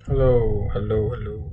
Hello, hello, hello.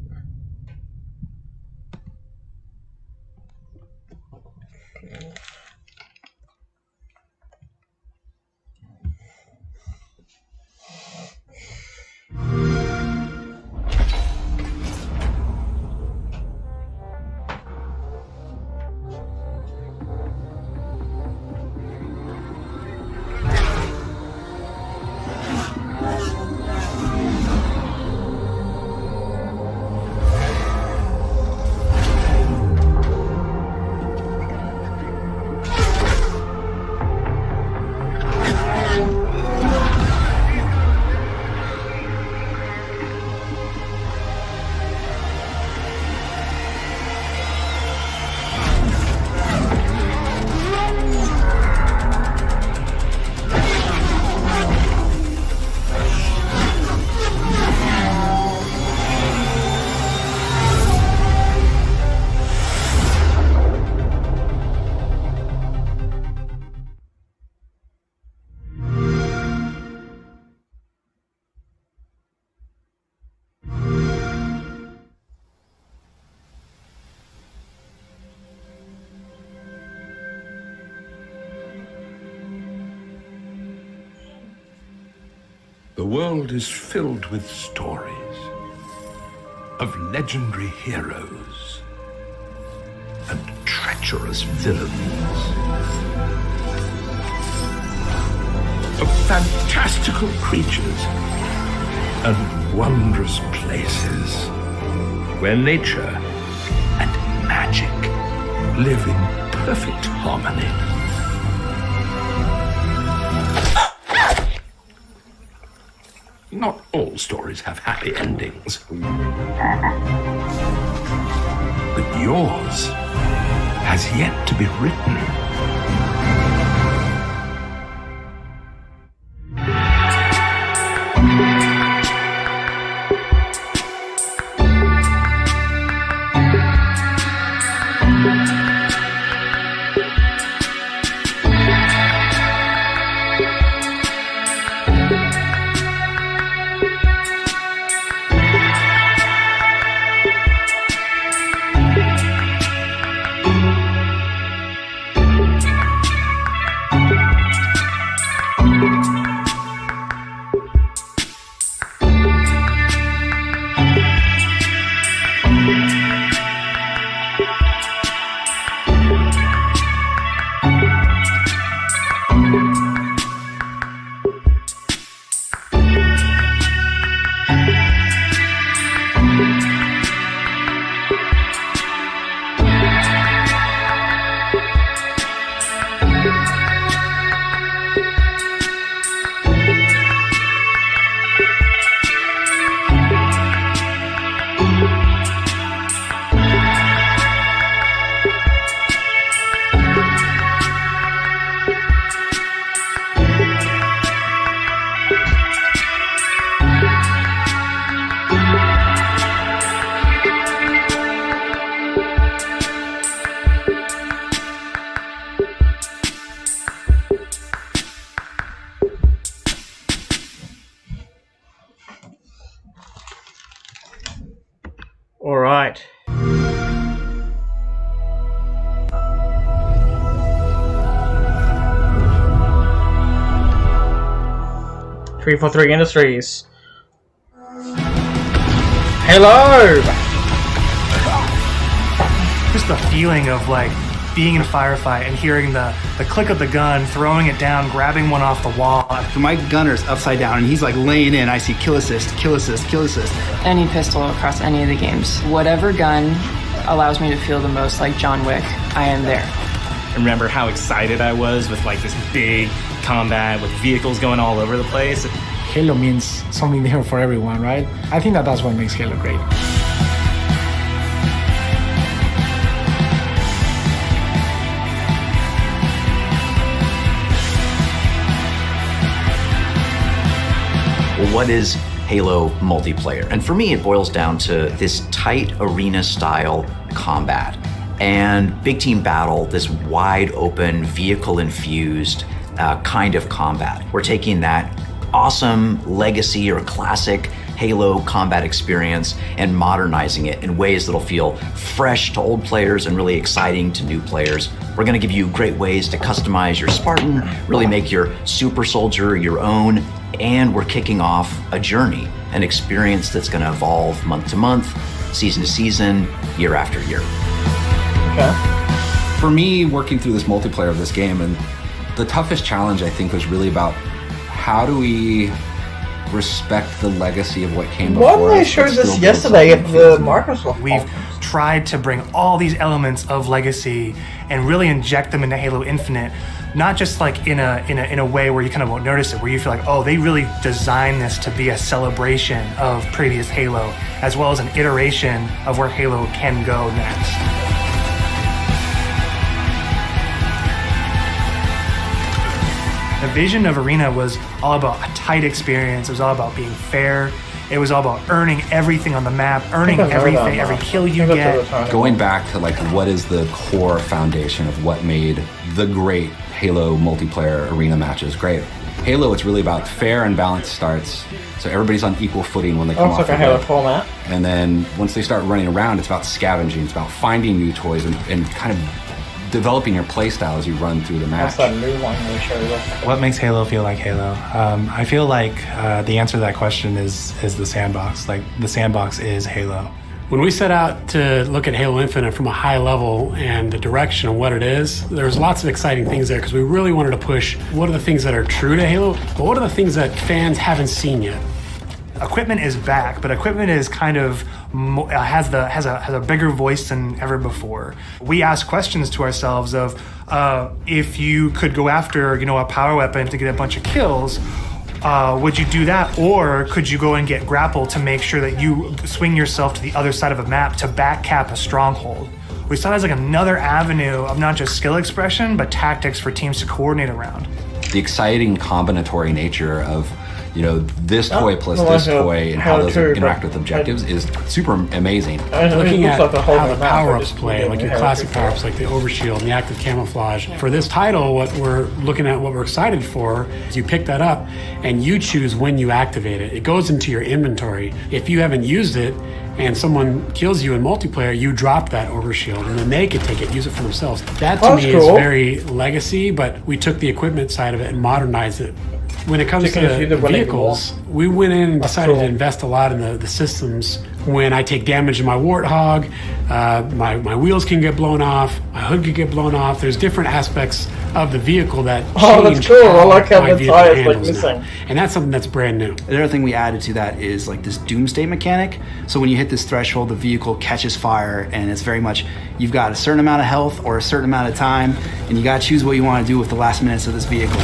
The world is filled with stories of legendary heroes and treacherous villains, of fantastical creatures and wondrous places where nature and magic live in perfect harmony. Not all stories have happy endings. But yours has yet to be written. All right. Three for Three Industries. Hello. Just the feeling of like being in a firefight and hearing the click of the gun, throwing it down, grabbing one off the wall. My gunner's upside down and he's like laying in. I see kill assist, kill assist, kill assist. Any pistol across any of the games. Whatever gun allows me to feel the most like John Wick, I am there. I remember how excited I was with like this big combat with vehicles going all over the place. Halo means something different for everyone, right? I think that's what makes Halo great. Well, what is Halo multiplayer? And for me, it boils down to this tight arena style combat and big team battle, this wide open, vehicle infused kind of combat. We're taking that awesome legacy or classic Halo combat experience and modernizing it in ways that'll feel fresh to old players and really exciting to new players. We're going to give you great ways to customize your Spartan, really make your super soldier your own, and we're kicking off a journey, an experience that's going to evolve month to month, season to season, year after year. Okay. For me, working through this multiplayer of this game, and the toughest challenge I think was really about how do we respect the legacy of what came before us. Why did they show this yesterday at the Microsoft? We've tried to bring all these elements of legacy and really inject them into Halo Infinite, not just like in a way where you kind of won't notice it, where you feel like, oh, they really designed this to be a celebration of previous Halo, as well as an iteration of where Halo can go next. The vision of Arena was all about a tight experience. It was all about being fair. It was all about earning everything on the map, earning everything, every kill you get. Going back to like what is the core foundation of what made the great Halo multiplayer arena matches great. Halo, it's really about fair and balanced starts. So everybody's on equal footing when they come off like a Halo format. And then once they start running around, it's about scavenging. It's about finding new toys and kind of developing your playstyle as you run through the match. That's that new one they showed us. What makes Halo feel like Halo? I feel like the answer to that question is the sandbox. Like, the sandbox is Halo. When we set out to look at Halo Infinite from a high level and the direction of what it is, there's lots of exciting things there because we really wanted to push what are the things that are true to Halo, but what are the things that fans haven't seen yet. Equipment is back, but equipment is kind of has a bigger voice than ever before. We ask questions to ourselves of if you could go after a power weapon to get a bunch of kills, would you do that, or could you go and get grapple to make sure that you swing yourself to the other side of a map to back cap a stronghold? We saw it as like another avenue of not just skill expression, but tactics for teams to coordinate around. The exciting combinatory nature of this toy plus this toy and how those interact with objectives is super amazing. Looking at how the power-ups play, like your classic power-ups like the overshield and the active camouflage. For this title, what we're excited for is you pick that up and you choose when you activate it. It goes into your inventory. If you haven't used it and someone kills you in multiplayer, you drop that overshield and then they can take it, use it for themselves. That to me is very legacy, but we took the equipment side of it and modernized it. When it comes to vehicles, we went in and decided to invest a lot in the systems. When I take damage in my Warthog, my wheels can get blown off, my hood can get blown off. There's different aspects of the vehicle that change that's cool. I like how my the vehicle tires handles missing. now. And that's something that's brand new. The other thing we added to that is like this doomsday mechanic. So when you hit this threshold, the vehicle catches fire, and it's very much you've got a certain amount of health or a certain amount of time, and you got to choose what you want to do with the last minutes of this vehicle.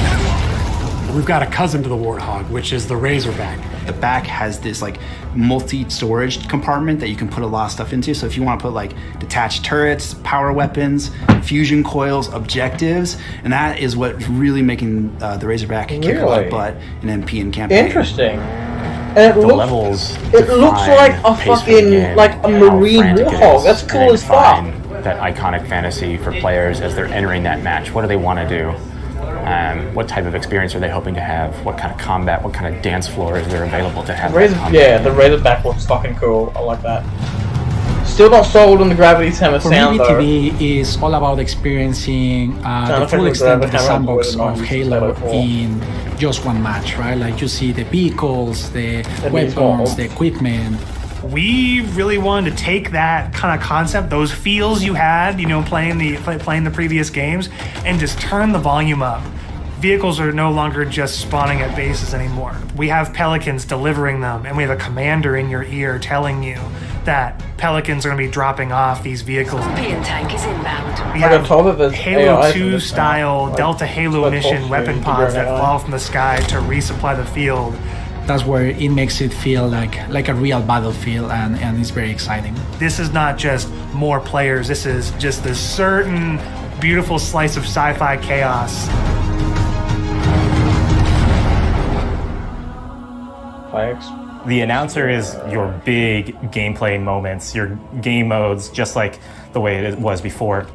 We've got a cousin to the Warthog, which is the Razer back. The back has this like multi-storage compartment that you can put a lot of stuff into. So if you want to put like detached turrets, power weapons, fusion coils, objectives, and that is what's really making the Razorback kick a lot of butt in MP and campaign. Interesting. And the levels it looks like a fucking like a marine warthog. That's cool as fuck. That iconic fantasy for players as they're entering that match. What do they want to do? What type of experience are they hoping to have? What kind of combat? What kind of dance floor is there available to have? The Razorback looks fucking cool. I like that. Still not sold on the Gravity's Hammer sound though. For me, BTB is all about experiencing the full extent of the sandbox of Halo in just one match, right? Like you see the vehicles, the weapons, the equipment. We really wanted to take that kind of concept, those feels you had, playing the previous games, and just turn the volume up. Vehicles are no longer just spawning at bases anymore. We have Pelicans delivering them, and we have a commander in your ear telling you that Pelicans are going to be dropping off these vehicles. Tank is inbound. We have Halo 2 style Delta Halo mission weapon pods that fall from the sky to resupply the field. That's where it makes it feel like a real battlefield, and it's very exciting. This is not just more players, this is just this certain beautiful slice of sci-fi chaos. The announcer is your big gameplay moments, your game modes, just like the way it was before.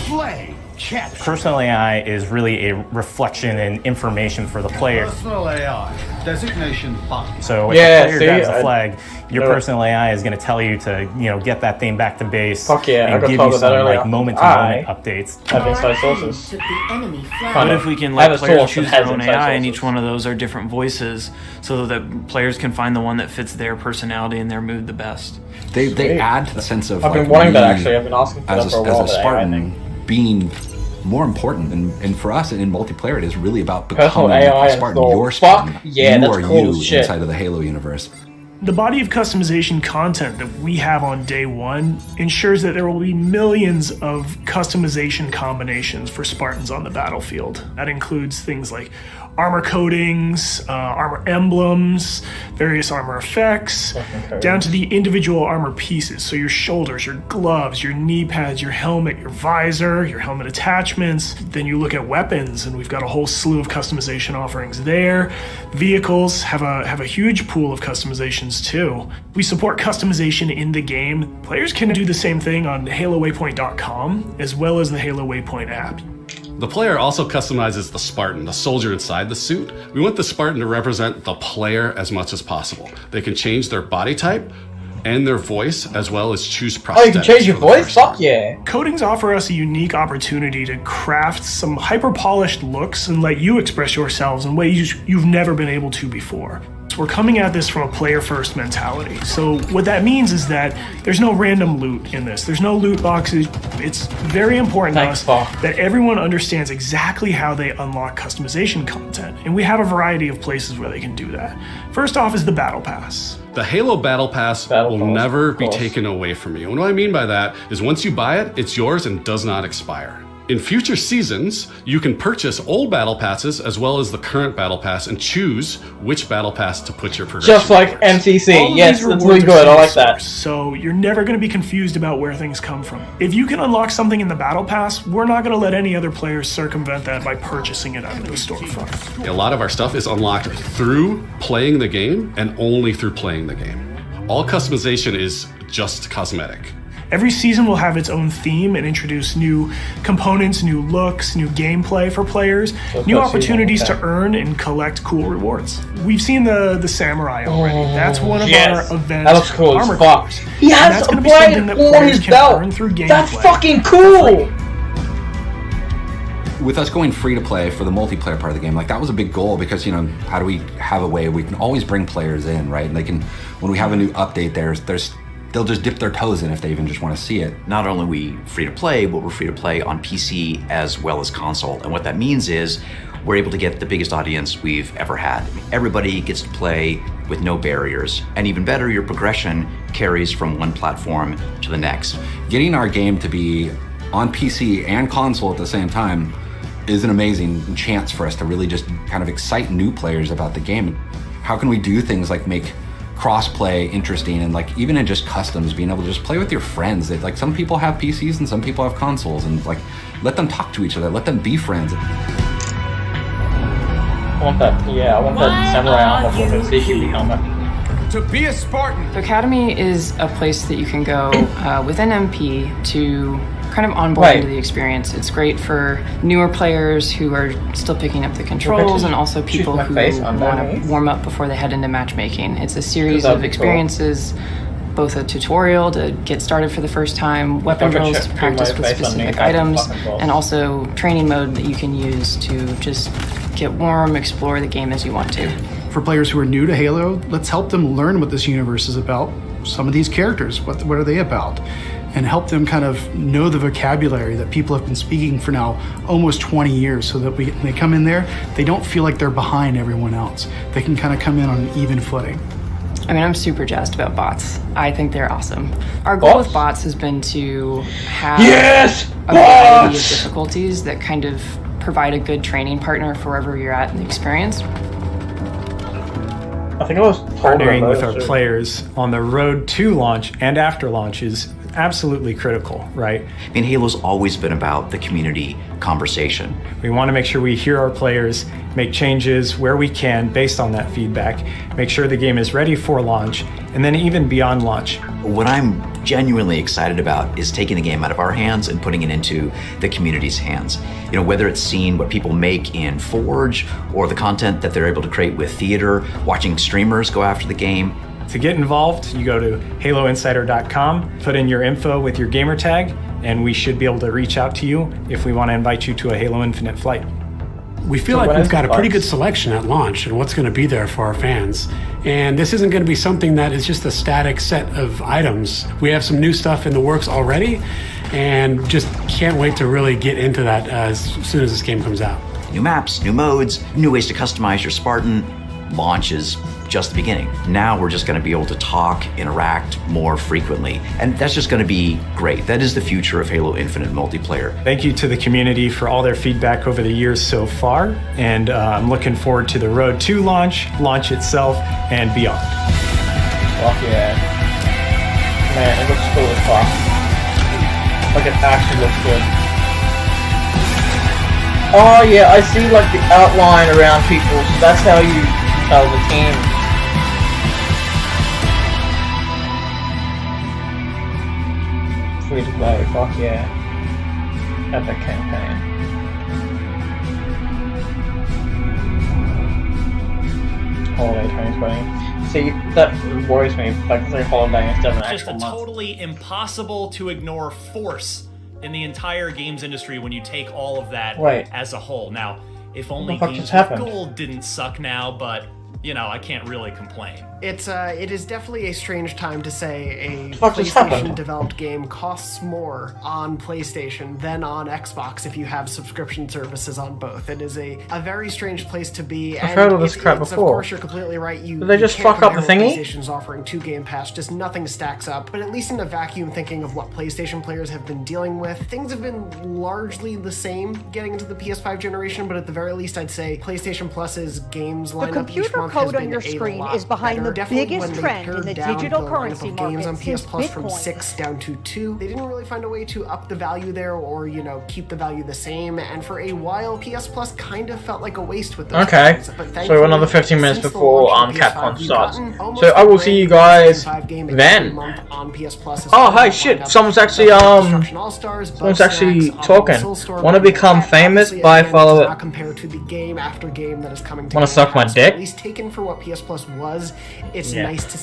Flame Personal AI is really a reflection and information for the player. Personal AI. Designation button. So if the player grabs a flag, your personal AI is going to tell you to, get that thing back to base. Fuck yeah, and I give got you told that some earlier. moment-to-moment updates. Have inside sources. What if we can let players choose their own AI, and each one of those are different voices, so that players can find the one that fits their personality and their mood the best? They add the sense of I've been wanting that actually. I've been asking for that for a while. As a Spartan, being more important, and for us in multiplayer, it is really about becoming a Spartan. Your Spartan. Yeah, you that's are cool you shit. inside of the Halo universe. The body of customization content that we have on day one ensures that there will be millions of customization combinations for Spartans on the battlefield. That includes things like armor coatings, armor emblems, various armor effects, down to the individual armor pieces. So your shoulders, your gloves, your knee pads, your helmet, your visor, your helmet attachments. Then you look at weapons, and we've got a whole slew of customization offerings there. Vehicles have a huge pool of customizations too. We support customization in the game. Players can do the same thing on HaloWaypoint.com as well as the Halo Waypoint app. The player also customizes the Spartan, the soldier inside the suit. We want the Spartan to represent the player as much as possible. They can change their body type and their voice, as well as choose prosthetics. Oh, you can change your voice? Fuck yeah. Coatings offer us a unique opportunity to craft some hyper-polished looks and let you express yourselves in ways you've never been able to before. We're coming at this from a player-first mentality. So what that means is that there's no random loot in this. There's no loot boxes. It's very important to us that everyone understands exactly how they unlock customization content. And we have a variety of places where they can do that. First off is the Battle Pass. The Halo Battle Pass will never be taken away from you. And what I mean by that is once you buy it, it's yours and does not expire. In future seasons, you can purchase old battle passes as well as the current battle pass and choose which battle pass to put your progression. Just like MTC. Yes, that's really good. I like that. So you're never going to be confused about where things come from. If you can unlock something in the battle pass, we're not going to let any other players circumvent that by purchasing it out of the storefront. A lot of our stuff is unlocked through playing the game and only through playing the game. All customization is just cosmetic. Every season will have its own theme and introduce new components, new looks, new gameplay for players, new opportunities to earn and collect cool rewards. We've seen the Samurai already. That's one of our events. That looks cool as fuck. He And has that's a going to be blade something that on players his can belt. earn through gameplay. That's fucking cool! With us going free to play for the multiplayer part of the game, like that was a big goal because, how do we have a way we can always bring players in, right? And they can, when we have a new update, they'll just dip their toes in if they even just want to see it. Not only are we free to play, but we're free to play on PC as well as console. And what that means is we're able to get the biggest audience we've ever had. Everybody gets to play with no barriers. And even better, your progression carries from one platform to the next. Getting our game to be on PC and console at the same time is an amazing chance for us to really just kind of excite new players about the game. How can we do things like make cross-play interesting, and like even in just customs, being able to just play with your friends. Like some people have PCs and some people have consoles, and like let them talk to each other, let them be friends. I want that samurai armor for the CQB helmet. To be a Spartan. The Academy is a place that you can go within MP to kind of onboard into the experience. It's great for newer players who are still picking up the controls, and also people who want to warm up before they head into matchmaking. It's a series of experiences, both a tutorial to get started for the first time, weapon drills to practice with specific items, and also training mode that you can use to just get warm, explore the game as you want to. For players who are new to Halo, let's help them learn what this universe is about. Some of these characters, what are they about? And help them kind of know the vocabulary that people have been speaking for now almost 20 years, so that when they come in there, they don't feel like they're behind everyone else. They can kind of come in on an even footing. I mean, I'm super jazzed about bots. I think they're awesome. Our goal with bots has been to have a variety of difficulties that kind of provide a good training partner for wherever you're at in the experience. I think I was partnering with our players on the road to launch and after launch is absolutely critical, right? I mean, Halo's always been about the community conversation. We want to make sure we hear our players, make changes where we can based on that feedback, make sure the game is ready for launch, and then even beyond launch. What I'm genuinely excited about is taking the game out of our hands and putting it into the community's hands. You know, whether it's seeing what people make in Forge or the content that they're able to create with theater, watching streamers go after the game. To get involved, you go to haloinsider.com, put in your info with your gamer tag, and we should be able to reach out to you if we want to invite you to a Halo Infinite flight. We feel like we've got a pretty good selection at launch and what's going to be there for our fans. And this isn't going to be something that is just a static set of items. We have some new stuff in the works already, and just can't wait to really get into that as soon as this game comes out. New maps, new modes, new ways to customize your Spartan. Launch is just the beginning. Now we're just going to be able to talk, interact more frequently, and that's just going to be great. That is the future of Halo Infinite multiplayer. Thank you to the community for all their feedback over the years so far, and I'm looking forward to the road to launch itself, and beyond. Fuck yeah. Man, it looks cool as fuck. Like it actually looks good. Oh yeah, I see like the outline around people, so that's how you tell the team. Free to play, fuck yeah. Epic campaign. Holiday 2020. See, that worries me. Like, it's like holiday instead of an It's just actual a month. totally impossible to ignore force in the entire games industry when you take all of that as a whole. Now, if only fuck Games just with happened? Gold didn't suck now, but, you know, I can't really complain. It is definitely a strange time to say a fuck just happened? PlayStation-developed game costs more on PlayStation than on Xbox if you have subscription services on both. It is a very strange place to be. I've heard all this crap Of before. course, you're completely right. Did they just fuck up the compare what thingy? PlayStation's offering to Game Pass. Just nothing stacks up. But at least in a vacuum, thinking of what PlayStation players have been dealing with, things have been largely the same getting into the PS5 generation. But at the very least, I'd say PlayStation Plus's games lineup The computer code on your screen is behind the biggest trend in the digital currency games on market PS since Plus from Bitcoin. 6 down to 2. They didn't really find a way to up the value there or, you know, keep the value the same. And for a while, PS Plus kind of felt like a waste with those Okay, games. But so another 15 minutes since the before launch of Capcom PS5, starts. you've gotten almost So I will a see you brand new guys PS5 game then. every month on PS Plus. Oh, hey, shit! Someone's actually someone's actually talking. Want to become famous? Buy, follow it. Compared to the game after game that is coming to Want to suck my Pass, dick? At least taken for what PS Plus was, it's Yeah. nice to